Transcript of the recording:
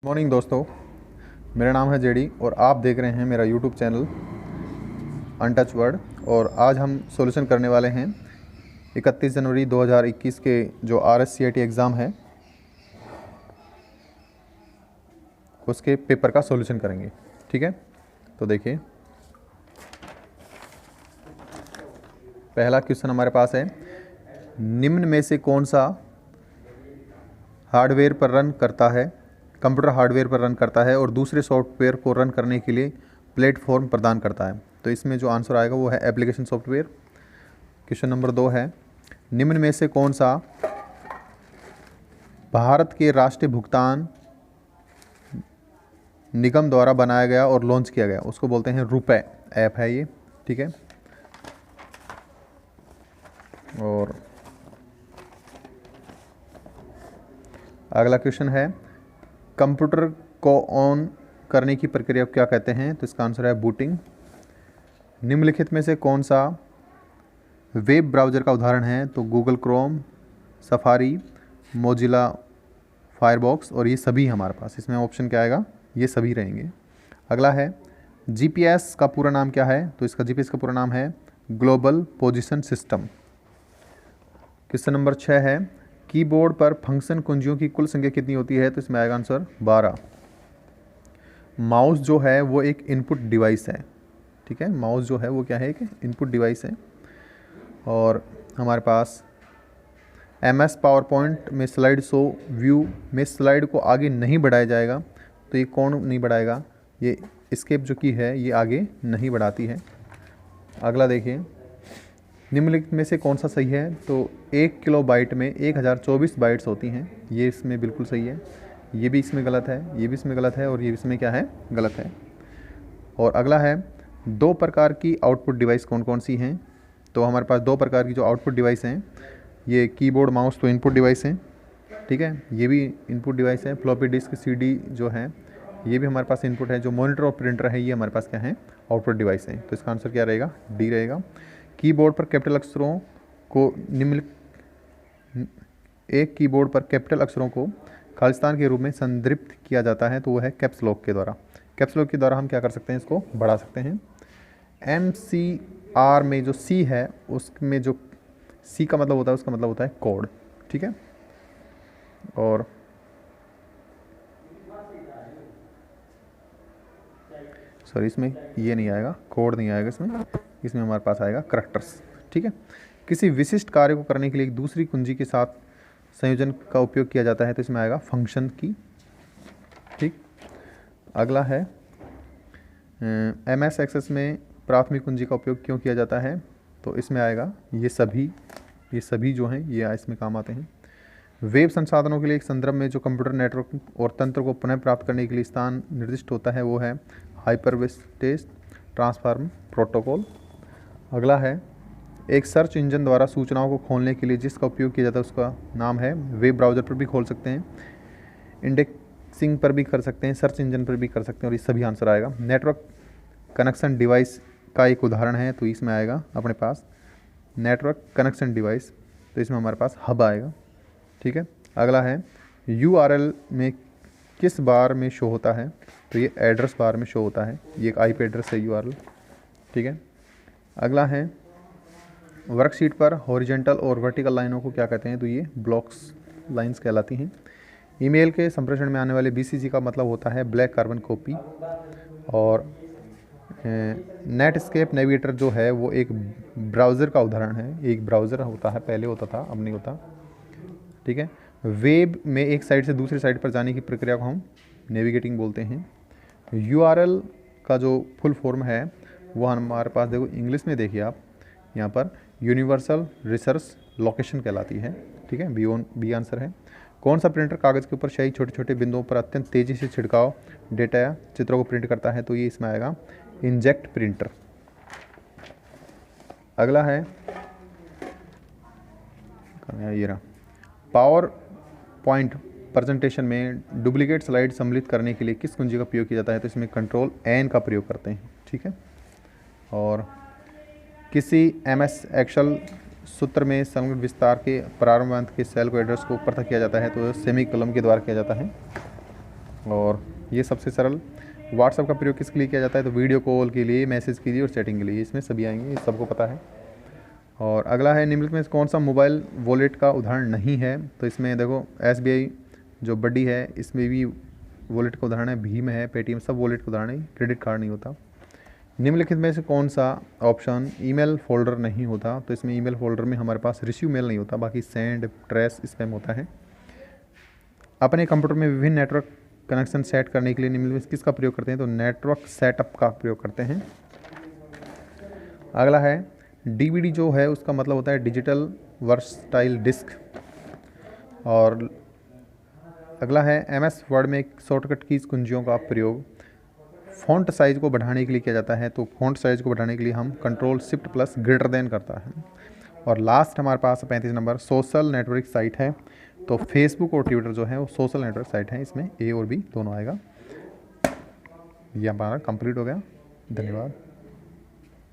Morning दोस्तों, मेरा नाम है जेडी और आप देख रहे हैं मेरा यूट्यूब चैनल अनटच वर्ड। और आज हम सॉल्यूशन करने वाले हैं 31 जनवरी 2021 के जो RSCIT एग्ज़ाम है उसके पेपर का सॉल्यूशन करेंगे। ठीक है, तो देखिए पहला क्वेश्चन हमारे पास है, निम्न में से कौन सा हार्डवेयर पर रन करता है, कंप्यूटर हार्डवेयर पर रन करता है और दूसरे सॉफ्टवेयर को रन करने के लिए प्लेटफॉर्म प्रदान करता है। तो इसमें जो आंसर आएगा वो है एप्लीकेशन सॉफ्टवेयर। क्वेश्चन नंबर 2 है, निम्न में से कौन सा भारत के राष्ट्रीय भुगतान निगम द्वारा बनाया गया और लॉन्च किया गया, उसको बोलते हैं रुपए ऐप है ये। ठीक है, और अगला क्वेश्चन है, कंप्यूटर को ऑन करने की प्रक्रिया को क्या कहते हैं, तो इसका आंसर है बूटिंग। निम्नलिखित में से कौन सा वेब ब्राउज़र का उदाहरण है, तो Google Chrome, safari, Mozilla firebox, और ये सभी हमारे पास, इसमें ऑप्शन क्या आएगा, ये सभी रहेंगे। अगला है, जीपीएस का पूरा नाम क्या है, तो इसका जीपीएस का पूरा नाम है global position system. Question number 6 है, कीबोर्ड पर फंक्शन कुंजियों की कुल संख्या कितनी होती है, तो इसमें आएगा आंसर 12। माउस जो है वो एक इनपुट डिवाइस है। ठीक है, माउस जो है वो क्या है, एक इनपुट डिवाइस है। और हमारे पास MS पावरपॉइंट में स्लाइड शो व्यू में स्लाइड को आगे नहीं बढ़ाया जाएगा, तो ये कौन नहीं बढ़ाएगा, ये एस्केप जो की है ये आगे नहीं बढ़ाती है। अगला देखिए, निम्नलिखित में से कौन सा सही है, तो 1 किलोबाइट में 1024 बाइट्स होती हैं, ये इसमें बिल्कुल सही है। ये भी इसमें गलत है, ये भी इसमें गलत है, और ये इसमें क्या है, गलत है। और अगला है, 2 प्रकार की आउटपुट डिवाइस कौन कौन सी हैं, तो हमारे पास 2 प्रकार की जो आउटपुट डिवाइस हैं, ये कीबोर्ड माउस तो इनपुट डिवाइस हैं। ठीक है, ये भी इनपुट डिवाइस है। फ्लॉपी डिस्क CD जो है ये भी हमारे पास इनपुट है। जो मॉनिटर और प्रिंटर है ये हमारे पास क्या है, आउटपुट डिवाइस है। तो इसका आंसर क्या रहेगा, D रहेगा। कीबोर्ड पर कैपिटल अक्षरों को एक कीबोर्ड पर कैपिटल अक्षरों को खालिस्तान के रूप में संदर्भित किया जाता है, तो वो है कैप्स लॉक के द्वारा। कैप्स लॉक के द्वारा हम क्या कर सकते हैं, इसको बढ़ा सकते हैं। MCR में जो C है उसमें जो C का मतलब होता है, उसका मतलब होता है कोड। ठीक है, और सॉरी इसमें ये नहीं आएगा, कोड नहीं आएगा इसमें हमारे पास आएगा करैक्टर्स। ठीक है, किसी विशिष्ट कार्य को करने के लिए एक दूसरी कुंजी के साथ संयोजन का उपयोग किया जाता है, तो इसमें आएगा फंक्शन की। ठीक, अगला है, MS एक्सेस में प्राथमिक कुंजी का उपयोग क्यों किया जाता है, तो इसमें आएगा ये सभी जो हैं ये इसमें काम आते हैं। वेब संसाधनों के लिए एक संदर्भ में जो कंप्यूटर नेटवर्क और तंत्र को पुनः प्राप्त करने के लिए स्थान निर्दिष्ट होता है वो है हाइपरटेक्स्ट ट्रांसफॉर्म प्रोटोकॉल। अगला है, एक सर्च इंजन द्वारा सूचनाओं को खोलने के लिए जिसका उपयोग किया जाता है उसका नाम है, वेब ब्राउज़र पर भी खोल सकते हैं, इंडेक्सिंग पर भी कर सकते हैं, सर्च इंजन पर भी कर सकते हैं, और ये सभी आंसर आएगा। नेटवर्क कनेक्शन डिवाइस का एक उदाहरण है, तो इसमें आएगा अपने पास नेटवर्क कनेक्शन डिवाइस, तो इसमें हमारे पास हब आएगा। ठीक है, अगला है, URL में किस बार में शो होता है, तो ये एड्रेस बार में शो होता है, ये एक IP एड्रेस है URL। ठीक है, अगला है, वर्कशीट पर हॉरिजॉन्टल और वर्टिकल लाइनों को क्या कहते हैं, तो ये ब्लॉक्स लाइंस कहलाती हैं। ईमेल के संप्रेषण में आने वाले BCG का मतलब होता है ब्लैक कार्बन कॉपी। और नेटस्केप नेविगेटर जो है वो एक ब्राउज़र का उदाहरण है, एक ब्राउज़र होता है, पहले होता था अब नहीं होता। ठीक है, वेब में एक साइट से दूसरी साइट पर जाने की प्रक्रिया को हम नेविगेटिंग बोलते हैं। URL का जो फुल फॉर्म है वो हमारे पास देखो इंग्लिश में, देखिए आप यहाँ पर यूनिवर्सल रिसोर्स लोकेशन कहलाती है। ठीक है, बी आंसर है। कौन सा प्रिंटर कागज़ के ऊपर शाही छोटे छोटे बिंदुओं पर अत्यंत तेज़ी से छिड़काव डेटा या चित्रों को प्रिंट करता है, तो ये इसमें आएगा इंजेक्ट प्रिंटर। अगला है, ये रहा, पावर पॉइंट प्रेजेंटेशन में डुप्लीकेट स्लाइड सम्मिलित करने के लिए किस कुंजी का उपयोग किया जाता है, तो इसमें कंट्रोल N का प्रयोग करते हैं। ठीक है, और किसी MS एक्सेल सूत्र में समग्र विस्तार के प्रारंभ अंत के सेल को एड्रेस को पृथक किया जाता है, तो सेमी कॉलम के द्वारा किया जाता है। और ये सबसे सरल। व्हाट्सअप का प्रयोग किसके लिए किया जाता है? तो वीडियो कॉल के लिए, मैसेज के लिए और चैटिंग के लिए, इसमें सभी आएंगे, ये सबको पता है। और अगला है, निम्नलिखित में से कौन सा मोबाइल वॉलेट का उदाहरण नहीं है? तो इसमें देखो SBI जो बड़ी है इसमें भी वॉलेट का उदाहरण है, भीम है, पेटीएम, सब वॉलेट का उदाहरण है, क्रेडिट कार्ड नहीं होता। निम्नलिखित में से कौन सा ऑप्शन ईमेल फोल्डर नहीं होता? तो इसमें ईमेल फोल्डर में हमारे पास रिसीव मेल नहीं होता, बाकी सेंड, ट्रेस, स्पैम होता है। अपने कंप्यूटर में विभिन्न नेटवर्क कनेक्शन सेट करने के लिए निम्नलिखित में किसका प्रयोग करते हैं? तो नेटवर्क सेटअप का प्रयोग करते हैं। अगला है, DVD जो है उसका मतलब होता है डिजिटल वर्सटाइल डिस्क। और अगला है, MS वर्ड में शॉर्टकट कीज कुंजियों का प्रयोग फ़ॉन्ट साइज़ को बढ़ाने के लिए किया जाता है। तो फ़ॉन्ट साइज़ को बढ़ाने के लिए हम Ctrl+Shift+ग्रेटर देन करता है। और लास्ट हमारे पास 35 नंबर सोशल नेटवर्क साइट है। तो फेसबुक और ट्विटर जो है वो सोशल नेटवर्क साइट है, इसमें A और B दोनों आएगा। ये हमारा कंप्लीट हो गया। धन्यवाद।